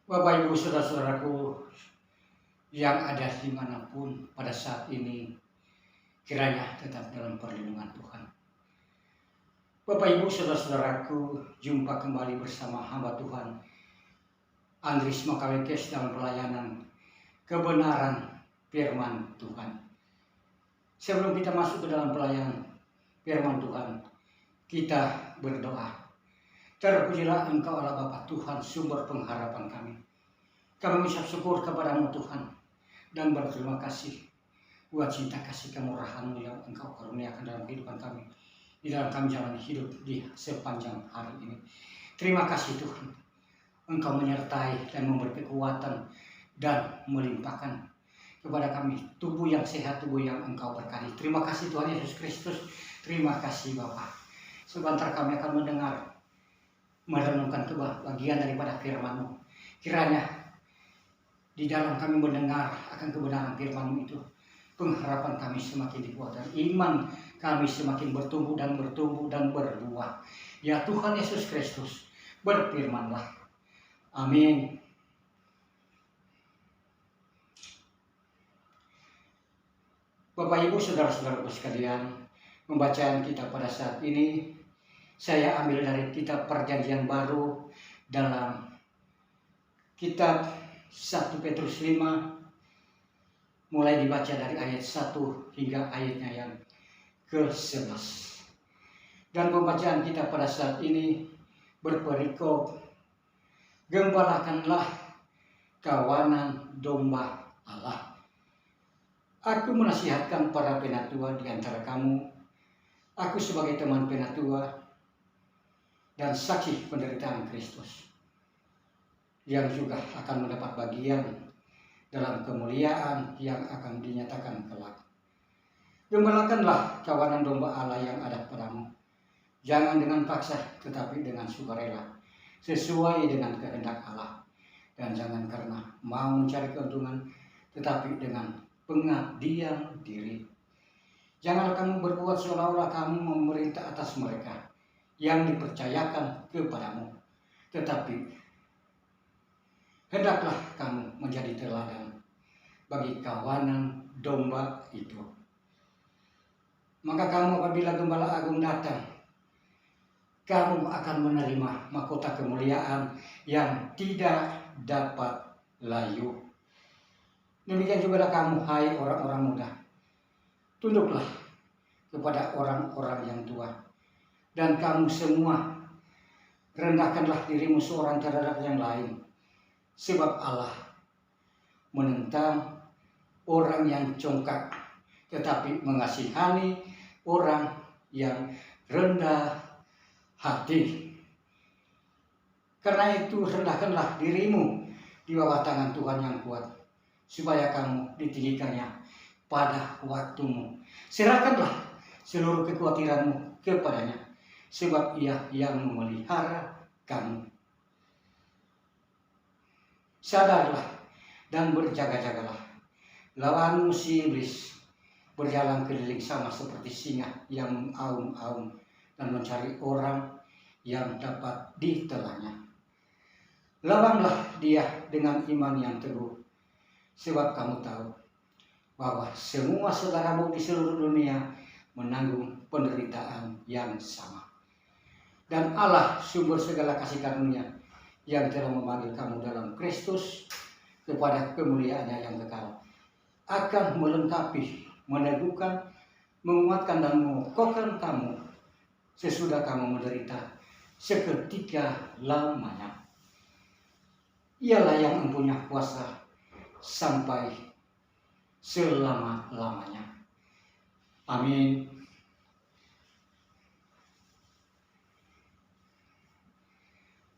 Bapak Ibu saudara-saudaraku yang ada dimanapun pada saat ini, kiranya tetap dalam perlindungan Tuhan. Bapak Ibu saudara-saudaraku, jumpa kembali bersama hamba Tuhan Andris Makawekes dalam pelayanan kebenaran firman Tuhan. Sebelum kita masuk ke dalam pelayanan firman Tuhan, kita berdoa. Terpujilah Engkau Allah Bapa Tuhan, sumber pengharapan kami. Kami mengucap syukur kepadamu Tuhan dan berterima kasih buat cinta kasih kemurahan-Mu yang Engkau karuniakan dalam kehidupan kami, di dalam kami jalani hidup di sepanjang hari ini. Terima kasih Tuhan, Engkau menyertai dan memberi kekuatan dan melimpahkan kepada kami tubuh yang sehat, tubuh yang Engkau berkati. Terima kasih Tuhan Yesus Kristus. Terima kasih Bapa. Sebentar kami akan merenungkan kebahagiaan daripada firman-Mu. Kiranya di dalam kami mendengar akan kebenaran firman-Mu itu, pengharapan kami semakin dikuatkan, iman kami semakin bertumbuh dan berbuah. Ya Tuhan Yesus Kristus, berfirman-Lah. Amin. Bapak Ibu saudara-saudaraku sekalian, pembacaan kita pada saat ini saya ambil dari kitab Perjanjian Baru dalam kitab 1 Petrus 5, mulai dibaca dari ayat 1 hingga ayatnya yang ke-11. Dan pembacaan kita pada saat ini berperikop, gembalakanlah kawanan domba Allah. Aku menasihatkan para penatua di antara kamu, aku sebagai teman penatua dan saksi penderitaan Kristus, yang juga akan mendapat bagian dalam kemuliaan yang akan dinyatakan kelak. Gembalakanlah kawanan domba Allah yang ada padamu, jangan dengan paksa tetapi dengan sukarela, sesuai dengan kehendak Allah, dan jangan karena mau mencari keuntungan tetapi dengan pengabdian diri. Janganlah kamu berbuat seolah-olah kamu memerintah atas mereka yang dipercayakan kepadamu, tetapi hendaklah kamu menjadi teladan bagi kawanan domba itu. Maka kamu apabila Gembala Agung datang, kamu akan menerima mahkota kemuliaan yang tidak dapat layu. Demikian juga kamu, hai orang-orang muda, tunduklah kepada orang-orang yang tua. Dan kamu semua, rendahkanlah dirimu seorang terhadap yang lain, sebab Allah menentang orang yang congkak, tetapi mengasihani orang yang rendah hati. Karena itu rendahkanlah dirimu di bawah tangan Tuhan yang kuat, supaya kamu ditinggikannya pada waktumu. Serahkanlah seluruh kekhawatiranmu kepadanya, sebab Ia yang memelihara kamu. Sadarlah dan berjaga-jagalah. Lawanmu si iblis berjalan keliling sama seperti singa yang mengaum-aum dan mencari orang yang dapat ditelannya. Lawanlah dia dengan iman yang teguh, sebab kamu tahu bahwa semua saudaramu di seluruh dunia menanggung penderitaan yang sama. Dan Allah sumber segala kasih karunia yang telah memanggil kamu dalam Kristus kepada kemuliaannya yang kekal, akan melengkapi, meneguhkan, menguatkan dan mengokohkan kamu sesudah kamu menderita seketika lamanya. Ialah yang mempunyai kuasa sampai selama-lamanya. Amin.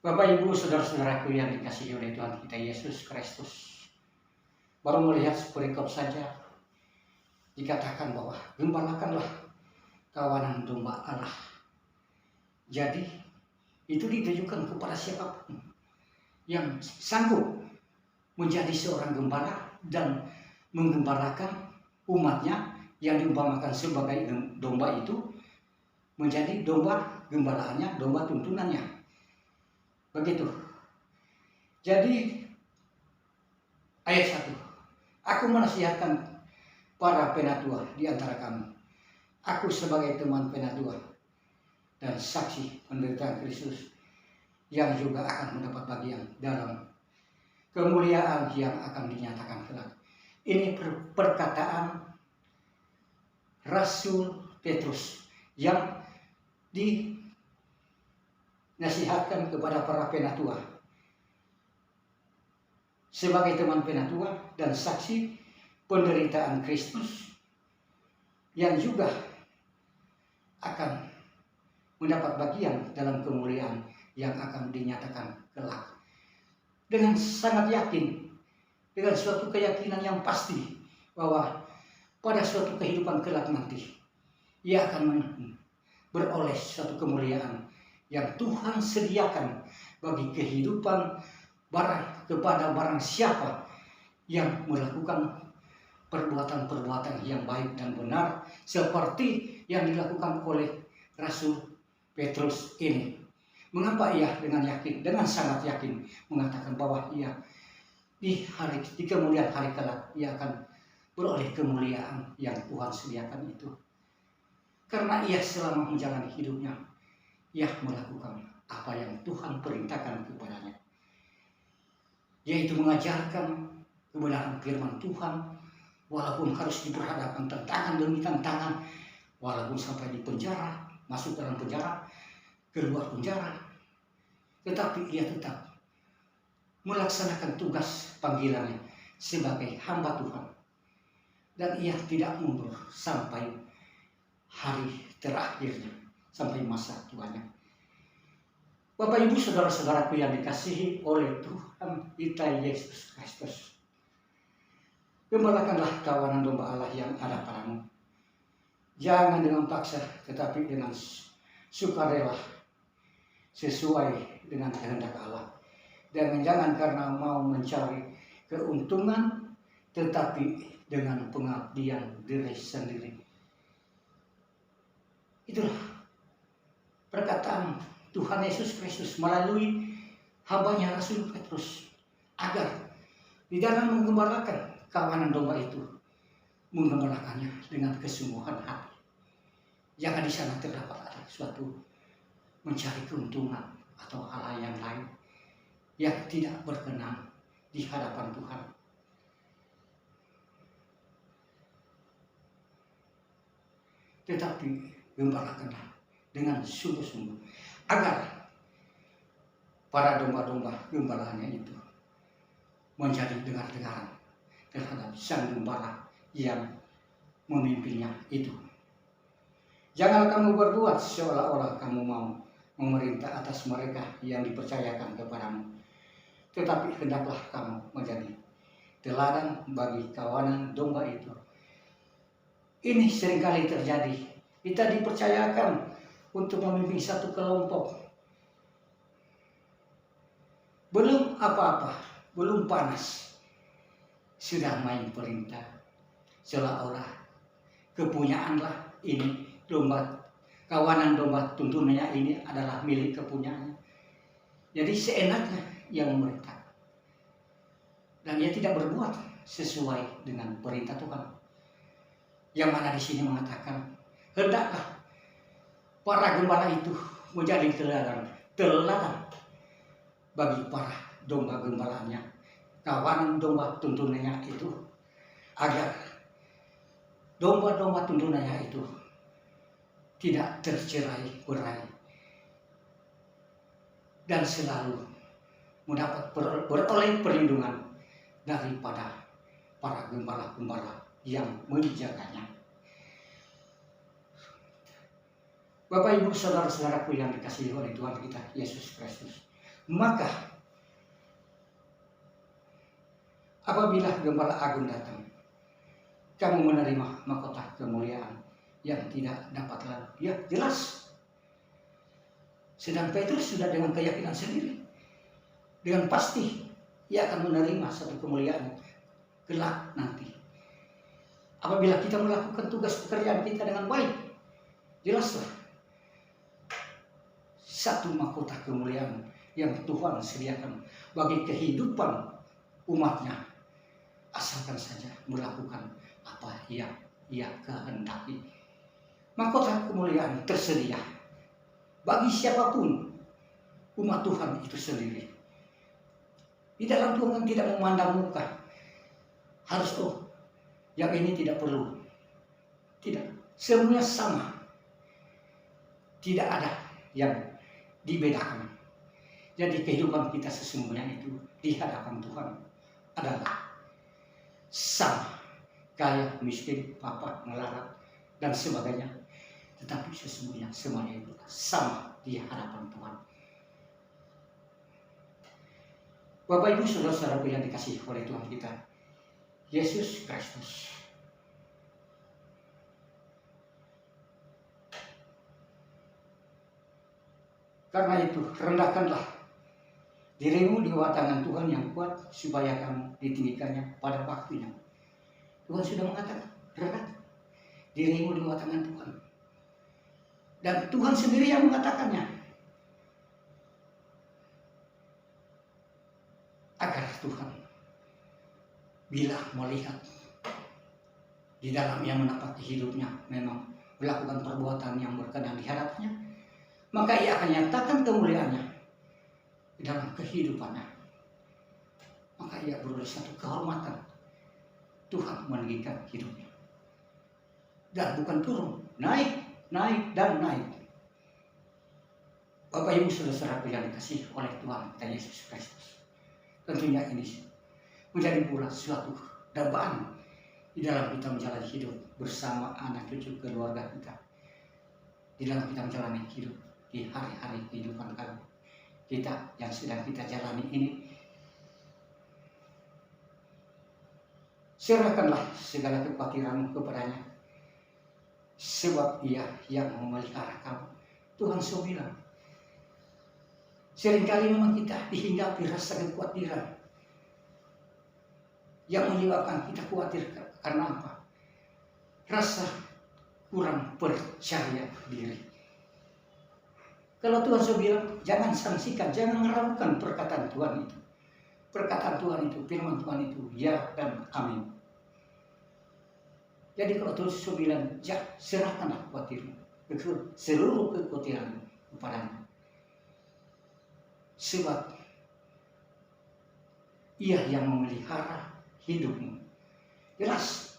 Bapak Ibu saudara-saudaraku yang dikasihi oleh Tuhan kita Yesus Kristus, baru melihat perikop saja dikatakan bahwa gembalakanlah kawanan domba Allah. Jadi itu ditujukan kepada siapapun yang sanggup menjadi seorang gembala dan menggembalakan umatnya yang diumpamakan sebagai domba itu menjadi domba gembalaannya, domba tuntunannya. Begitu. Jadi Ayat 1. Aku menasihatkan para penatua di antara kamu. Aku sebagai teman penatua dan saksi penderitaan Kristus yang juga akan mendapat bagian dalam kemuliaan yang akan dinyatakan kelak. Ini perkataan Rasul Petrus yang dinasihatkan kepada para penatua sebagai teman penatua dan saksi penderitaan Kristus yang juga akan mendapat bagian dalam kemuliaan yang akan dinyatakan kelak. Dengan sangat yakin, dengan suatu keyakinan yang pasti bahwa pada suatu kehidupan kelak nanti ia akan beroleh suatu kemuliaan yang Tuhan sediakan bagi kehidupan kepada barang siapa yang melakukan perbuatan-perbuatan yang baik dan benar seperti yang dilakukan oleh Rasul Petrus ini. Mengapa ia dengan yakin, dengan sangat yakin mengatakan bahwa ia di kemudian hari kelak ia akan beroleh kemuliaan yang Tuhan sediakan itu? Karena ia selama menjalani hidupnya, ia melakukan apa yang Tuhan perintahkan kepadanya, yaitu mengajarkan kebenaran firman Tuhan, walaupun harus diperhadapkan tantangan demi tantangan, walaupun sampai di penjara, masuk dalam penjara, keluar penjara, tetapi ia tetap melaksanakan tugas panggilannya sebagai hamba Tuhan, dan ia tidak mundur sampai hari terakhirnya, sampai masa tuanya. Bapak Ibu saudara-saudaraku yang dikasihi oleh Tuhan kita Yesus Kristus, gembalakanlah kawanan domba Allah yang ada padamu. Jangan dengan paksa, tetapi dengan sukarela sesuai dengan kehendak Allah. Dan jangan karena mau mencari keuntungan, tetapi dengan pengabdian diri sendiri. Itulah perkataan Tuhan Yesus Kristus melalui hambanya Rasul Petrus, agar di dalam menggembalakan kawanan domba itu, menggembalakannya dengan kesungguhan hati. Jangan di sana terdapat ada suatu mencari keuntungan atau hal yang lain yang tidak berkenan di hadapan Tuhan. Tetapi gembalakanlah dengan sungguh-sungguh, agar para domba-domba gembalanya itu menjadi dengar-dengaran terhadap sang gembala yang memimpinnya itu. Jangan kamu berbuat seolah-olah kamu mau memerintah atas mereka yang dipercayakan kepadamu, tetapi hendaklah kamu menjadi teladan bagi kawanan domba itu. Ini seringkali terjadi. Kita dipercayakan untuk memimpin satu kelompok. Belum apa-apa, belum panas, sudah main perintah. Seolah-olah kepunyaanlah ini domba, kawanan domba tuntunannya ini adalah milik kepunyaannya. Jadi seenaknya yang memerintah. Dan ia tidak berbuat sesuai dengan perintah Tuhan. Yang mana di sini mengatakan, hendaklah para gembala itu menjadi teladan bagi para domba gembalanya, kawanan domba tuntunannya itu, agar domba-domba tuntunannya itu tidak tercerai-berai dan selalu mendapat beroleh perlindungan daripada para gembala-gembala yang menjaganya. Bapak Ibu saudara-saudaraku yang dikasihi oleh Tuhan kita Yesus Kristus, maka apabila Gembala Agung datang, kamu menerima mahkota kemuliaan yang tidak dapat lalu. Ya jelas. Sedang Petrus sudah dengan keyakinan sendiri, dengan pasti ia akan menerima satu kemuliaan kelak nanti. Apabila kita melakukan tugas pekerjaan kita dengan baik, jelaslah satu mahkota kemuliaan yang Tuhan sediakan bagi kehidupan umatnya asalkan saja melakukan apa yang ia kehendaki. Mahkota kemuliaan tersedia bagi siapapun umat Tuhan itu sendiri. Di dalam Tuhan tidak memandang muka. Harus yang ini tidak perlu. Tidak, semuanya sama. Tidak ada yang dibedakan. Jadi kehidupan kita sesungguhnya itu di hadapan Tuhan adalah sama. Kaya, miskin, papa, melarat, dan sebagainya. Tetapi sesungguhnya semuanya itu sama di hadapan Tuhan. Bapak Ibu Saudara-saudara yang dikasihi oleh Tuhan kita Yesus Kristus. Karena itu rendahkanlah dirimu di bawah tangan Tuhan yang kuat supaya kamu ditinggikannya pada waktunya. Tuhan sudah mengatakan rendah dirimu di bawah tangan Tuhan. Dan Tuhan sendiri yang mengatakannya. Agar Tuhan bila melihat di dalam yang menapaki hidupnya memang melakukan perbuatan yang berkenan di hadapannya, maka ia akan nyatakan kemuliaannya di dalam kehidupannya. Maka ia beroleh satu kehormatan. Tuhan meninggikan hidupnya. Dan bukan turun, naik, dan naik. Bapak Ibu Saudara-saudara yang dikasihi oleh Tuhan kita Yesus Kristus. Tentunya ini menjadi pula suatu dambaan di dalam kita menjalani hidup bersama anak cucu keluarga kita. Di dalam kita menjalani hidup di hari-hari kehidupan kita yang sedang kita jalani ini. Serahkanlah segala kekhawatiranmu kepadanya. Sebab ia yang memelihara kamu. Tuhan sudah bilang. Seringkali memang kita dihinggapi rasa kekhawatiran. Yang menyebabkan kita khawatir karena apa? Rasa kurang percaya diri. Kalau Tuhan sudah bilang, jangan sangsikan, jangan meragukan perkataan Tuhan itu. Perkataan Tuhan itu, firman Tuhan itu, ya dan amin. Jadi kalau Tuhan sudah bilang, serahkanlah khawatirmu, seluruh kekhawatiranmu kepadanya. Sebab ia yang memelihara hidupmu. Jelas.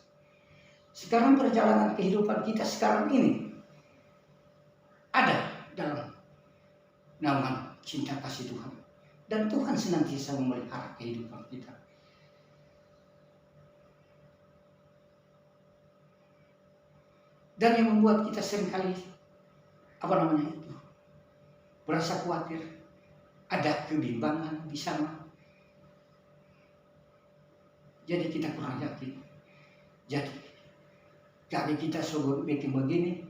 Sekarang perjalanan kehidupan kita sekarang ini ada dalam naungan cinta kasih Tuhan. Dan Tuhan senantiasa memelihara kehidupan kita. Dan yang membuat kita seringkali berasa khawatir, ada kebimbangan di sana. Jadi kita kurang yakin. Jadi kita sudah bikin begini,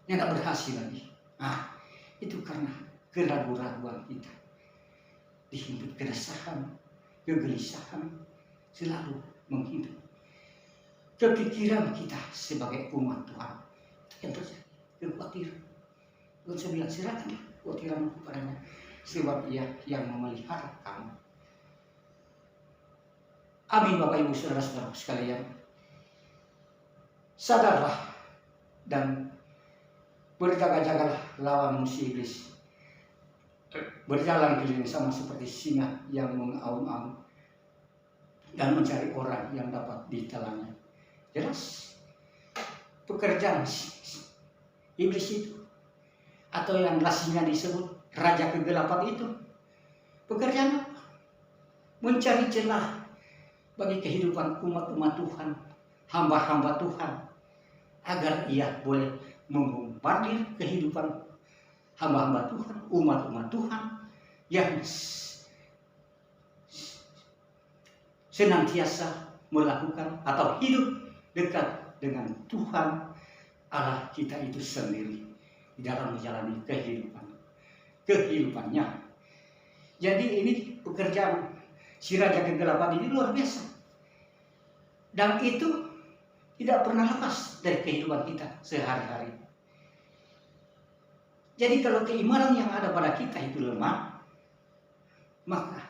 tidak berhasil lagi. Itu karena keraguan-raguan kita. Dihimpit keresahan, kegelisahan, selalu menghimpit kepikiran kita sebagai umat Tuhan. Itu yang terjadi, kekhawatiran. Tuhan saya bilang, serahkanlah kekhawatiranmu kepadanya, sebab ia yang memelihara kamu. Amin. Bapak Ibu Saudara-saudara sekalian, sadarlah dan berjaga-jagalah lawan musuh iblis. Berjalan keliling sama seperti singa yang mengaum-aum dan mencari orang yang dapat ditelannya. Jelas pekerjaan iblis itu, atau yang rasanya disebut raja kegelapan itu, pekerjaan mencari celah bagi kehidupan umat-umat Tuhan, hamba-hamba Tuhan, agar ia boleh membombardir kehidupan hamba-hamba Tuhan, umat-umat Tuhan yang senantiasa melakukan atau hidup dekat dengan Tuhan Allah kita itu sendiri di dalam menjalani kehidupannya. Jadi ini pekerjaan si raja kegelapan ini luar biasa. Dan itu tidak pernah lepas dari kehidupan kita sehari-hari. Jadi kalau keimanan yang ada pada kita itu lemah, maka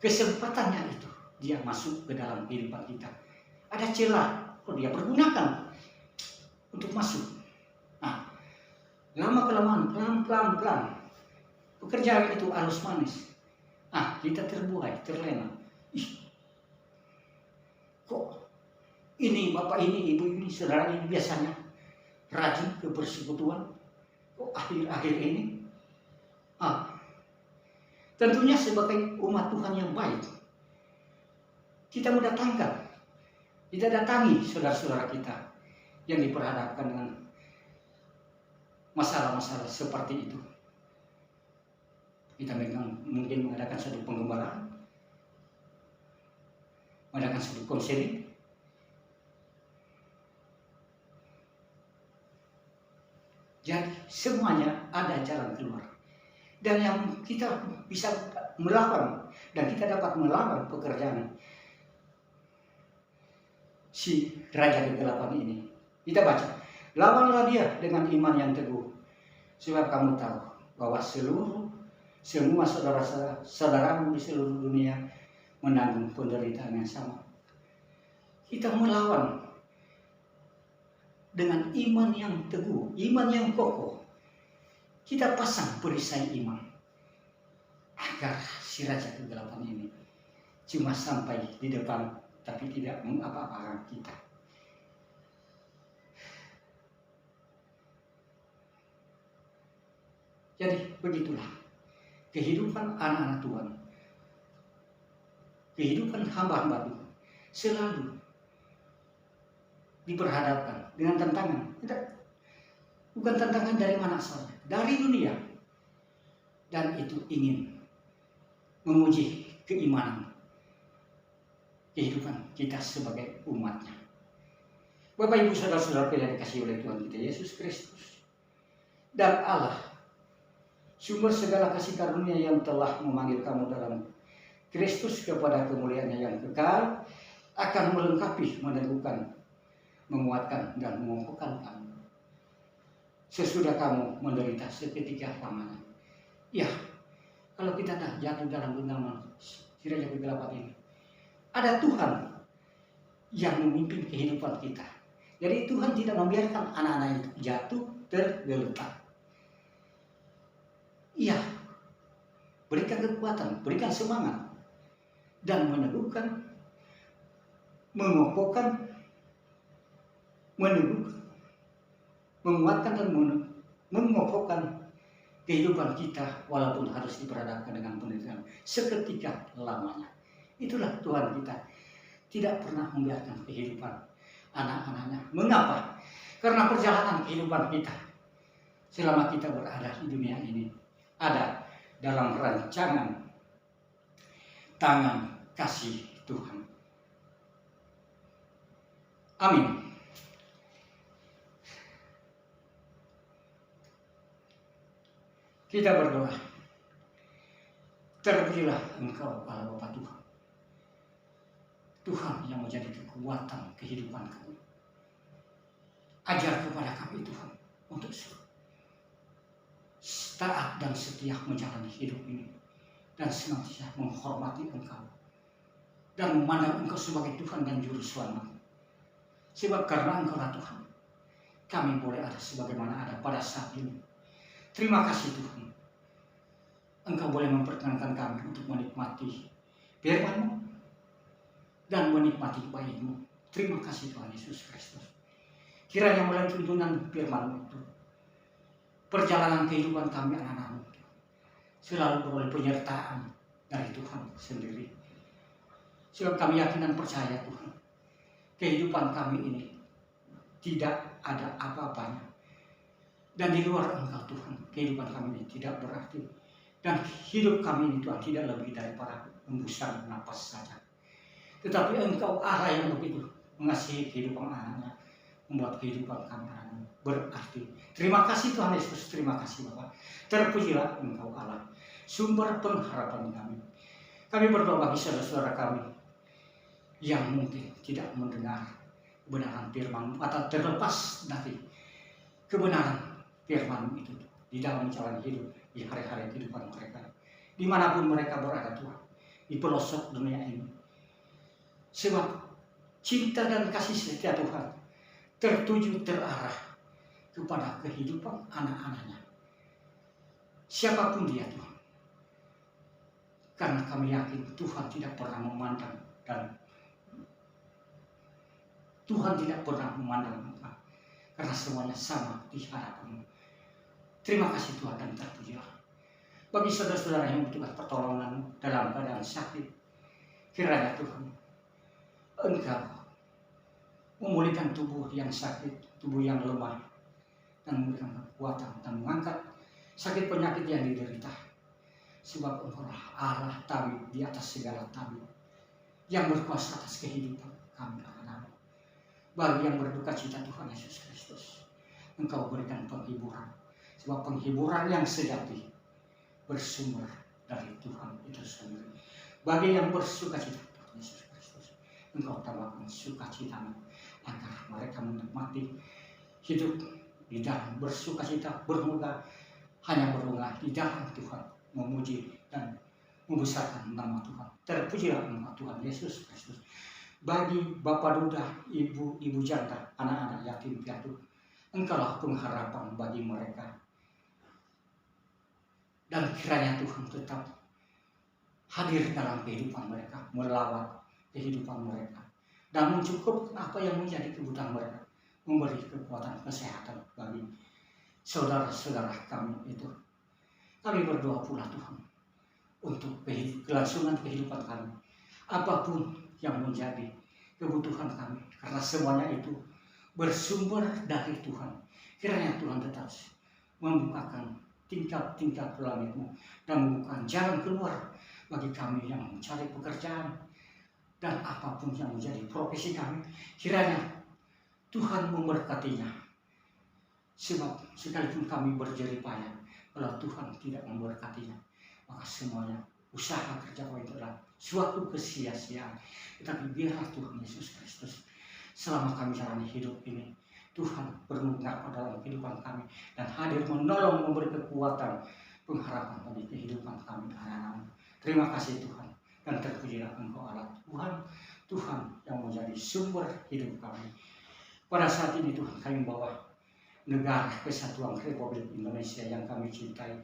kesempatannya itu dia masuk ke dalam kehidupan kita. Ada celah, dia pergunakan untuk masuk. Nah, lama-kelamaan, pelan-pelan, pekerjaan itu arus manis. Kita terbuai, terlena. Kok ini bapak ini, ibu ini, saudara ini biasanya rajin ke persekutuan, kok akhir-akhir ini? Tentunya sebagai umat Tuhan yang baik, kita datangi saudara-saudara kita yang diperhadapkan dengan masalah-masalah seperti itu. Kita mungkin mengadakan satu penggembalaan, mengadakan satu konseling. Jadi semuanya ada jalan keluar. Dan yang kita bisa melawan, dan kita dapat melawan pekerjaan si Raja Kegelapan ini. Kita baca, lawanlah dia dengan iman yang teguh. Sebab kamu tahu bahwa semua saudara-saudaramu di seluruh dunia menanggung penderitaan yang sama. Kita melawan dengan iman yang teguh, iman yang kokoh. Kita pasang perisai iman agar si Raja Kegelapan ini cuma sampai di depan tapi tidak mengapa-apakan kita. Jadi begitulah kehidupan anak-anak Tuhan, kehidupan hamba-hamba Tuhan selalu diperhadapkan dengan tantangan. Bukan tantangan dari mana saja, dari dunia. Dan itu ingin menguji keimanan kehidupan kita sebagai umatnya. Bapak Ibu saudara-saudara yang dikasihi oleh Tuhan kita Yesus Kristus dan Allah, sumber segala kasih karunia yang telah memanggil kamu dalam Kristus kepada kemuliaannya yang kekal, akan melengkapi, meneguhkan, menguatkan, dan mengokohkan kamu sesudah kamu menderita seketika lamanya. Ya, kalau kita dah jatuh dalam genggaman si Raja Kegelapan ini, ada Tuhan yang memimpin kehidupan kita. Jadi Tuhan tidak membiarkan anak-anak itu jatuh tergeletak. Iya, berikan kekuatan, berikan semangat, dan meneguhkan, mengokohkan, menguatkan dan mengokohkan kehidupan kita walaupun harus diperhadapkan dengan penderitaan seketika lamanya. Itulah Tuhan kita. Tidak pernah membiarkan kehidupan anak-anaknya. Mengapa? Karena perjalanan kehidupan kita selama kita berada di dunia ini ada dalam rancangan tangan kasih Tuhan. Amin. Kita berdoa. Terpujilah Engkau Allah Bapa Tuhan. Tuhan yang menjadi kekuatan kehidupan kami. Ajar kepada kami Tuhan untuk taat dan setia menjalani hidup ini. Dan senantiasa menghormati Engkau. Dan memandang Engkau sebagai Tuhan dan Juru Selamat. Sebab karena Engkau lah Tuhan, kami boleh ada sebagaimana ada pada saat ini. Terima kasih Tuhan. Engkau boleh memperkenankan kami untuk menikmati firman-Mu dan menikmati baik-Mu. Terima kasih Tuhan Yesus Kristus. Kiranya melalui tuntunan firman-Mu itu, perjalanan kehidupan kami anak-anak-Mu selalu beroleh penyertaan dari Tuhan sendiri. Sebab kami yakin dan percaya Tuhan, kehidupan kami ini tidak ada apa-apanya. Dan di luar Engkau Tuhan, kehidupan kami ini tidak berarti. Dan hidup kami ini Tuhan tidak lebih daripada hembusan napas saja. Tetapi Engkau Allah yang begitu mengasihi kehidupan anaknya, membuat kehidupan kami berarti. Terima kasih Tuhan Yesus, terima kasih Bapa. Terpujilah Engkau Allah, sumber pengharapan kami. Kami berdoa bagi saudara-saudara kami yang mungkin tidak mendengar kebenaran firman atau terlepas dari kebenaran firman itu di dalam menjalani hidup di hari-hari kehidupan mereka, dimanapun mereka berada Tuhan, di pelosok dunia ini. Sebab cinta dan kasih setia Tuhan tertuju terarah kepada kehidupan anak-anaknya. Siapapun dia Tuhan. Karena kami yakin Tuhan tidak pernah memandang dan Tuhan tidak pernah memandang muka. Karena semuanya sama di hadapan-Mu. Terima kasih Tuhan dan terpujilah. Bagi saudara-saudara yang membutuhkan pertolongan dalam keadaan sakit, kiranya Tuhan Engkau memulihkan tubuh yang sakit, tubuh yang lemah, dan memberikan kekuatan dan mengangkat sakit penyakit yang diderita. Sebab Engkaulah Allah tabib di atas segala tabib, yang berkuasa atas kehidupan kami anak-anak. Bagi yang berduka cita Tuhan Yesus Kristus, Engkau berikan penghiburan. Sebab penghiburan yang sejati bersumber dari Tuhan itu sendiri. Bagi yang bersuka cita Tuhan Yesus Kristus, Engkau tambahkan sukacita-Mu agar mereka menikmati hidup di dalam bersuka cita, bermegah, hanya bermegah di dalam Tuhan, memuji dan membesarkan nama Tuhan. Terpujilah Engkau Tuhan Yesus Kristus. Bagi bapak duda, ibu janda, anak-anak yatim piatu, Engkaulah pengharapan bagi mereka. Dan kiranya Tuhan tetap hadir dalam kehidupan mereka, melawat kehidupan mereka, dan mencukup apa yang menjadi kebutuhan mereka, memberi kekuatan kesehatan bagi saudara-saudara kami itu. Kami berdoa pula Tuhan untuk kelangsungan kehidupan kami, apapun yang menjadi kebutuhan kami, karena semuanya itu bersumber dari Tuhan. Kiranya Tuhan tetap membukakan tingkap-tingkap langit-Mu dan membuka jalan keluar bagi kami yang mencari pekerjaan dan apapun yang menjadi profesi kami. Kiranya Tuhan memberkatinya. Sebab sekalipun kami berjerih payah, kalau Tuhan tidak memberkatinya, maka semuanya usaha kerja kami adalah suatu kesia-siaan. Tetapi biarlah Tuhan Yesus Kristus selama kami jalani hidup ini, Tuhan bermuka dalam kehidupan kami dan hadir menolong, memberi kekuatan, pengharapan bagi kehidupan kami anak-anak. Terima kasih Tuhan, dan terpujilah Engkau Allah Tuhan yang menjadi sumber hidup kami. Pada saat ini Tuhan, kami bawa negara kesatuan Republik Indonesia yang kami cintai.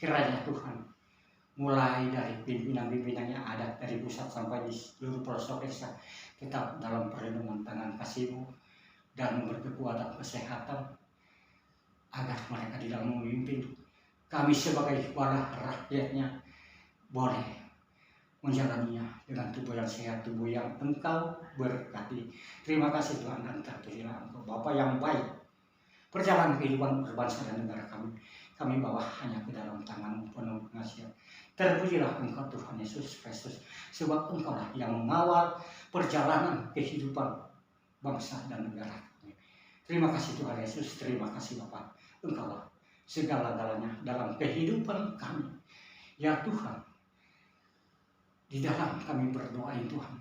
Kiranya Tuhan, mulai dari pimpinan-pimpinan yang ada dari pusat sampai di seluruh pelosok desa, tetap dalam perlindungan tangan kasih-Mu dan memberi kekuatan kesehatan agar mereka di dalam memimpin. Kami sebagai wadah rakyatnya boleh menjalaninya dengan tubuh yang sehat, tubuh yang Engkau berkati. Terima kasih Tuhan, dan terpujilah Engkau Bapa yang baik. Perjalanan kehidupan berbangsa dan negara kami bawa hanya ke dalam tangan-Mu penuh pengasihan. Terpujilah Engkau Tuhan Yesus Kristus, sebab Engkaulah yang mengawal perjalanan kehidupan bangsa dan negara kami. Terima kasih Tuhan Yesus, terima kasih Bapa. Engkaulah segala-galanya dalam kehidupan kami. Ya Tuhan, di dalam kami berdoa Tuhan,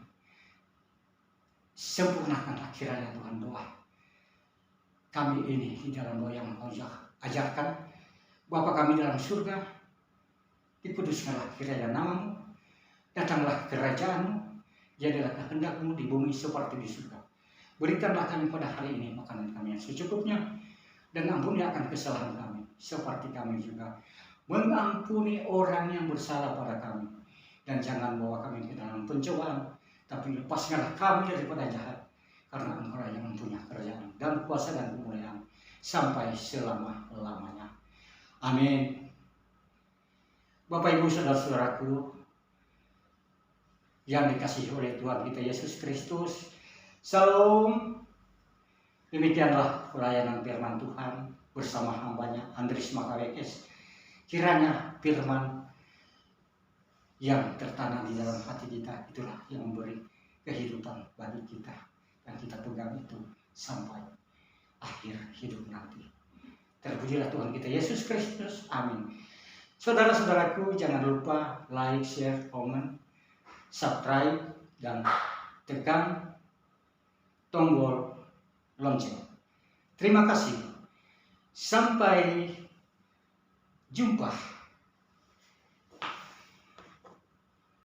sempurnakanlah kiranya Tuhan doa kami ini di dalam doa yang Engkau ajarkan. Bapa kami dalam surga, dikuduskanlah kiranya nama-Mu, datanglah kerajaan-Mu, jadilah kehendak-Mu di bumi seperti di surga. Berikanlah kami pada hari ini makanan kami yang secukupnya, dan ampuni akan kesalahan kami, seperti kami juga mengampuni orang yang bersalah pada kami. Dan jangan bawa kami ke dalam pencobaan, tapi lepaskanlah kami daripada jahat, karena Engkau yang mempunyai kerajaan dan kuasa dan kemuliaan sampai selama-lamanya. Amin. Bapak Ibu saudara-saudaraku yang dikasihi oleh Tuhan kita Yesus Kristus, Salam. Demikianlah pelayanan firman Tuhan bersama hambanya Andris Makawekes. Kiranya firman yang tertanam di dalam hati kita itulah yang memberi kehidupan bagi kita, dan kita pegang itu sampai akhir hidup nanti. Terpujilah Tuhan kita Yesus Kristus. Amin. Saudara-saudaraku, jangan lupa like, share, komen, subscribe, dan tekan tombol lonceng. Terima kasih. Sampai jumpa.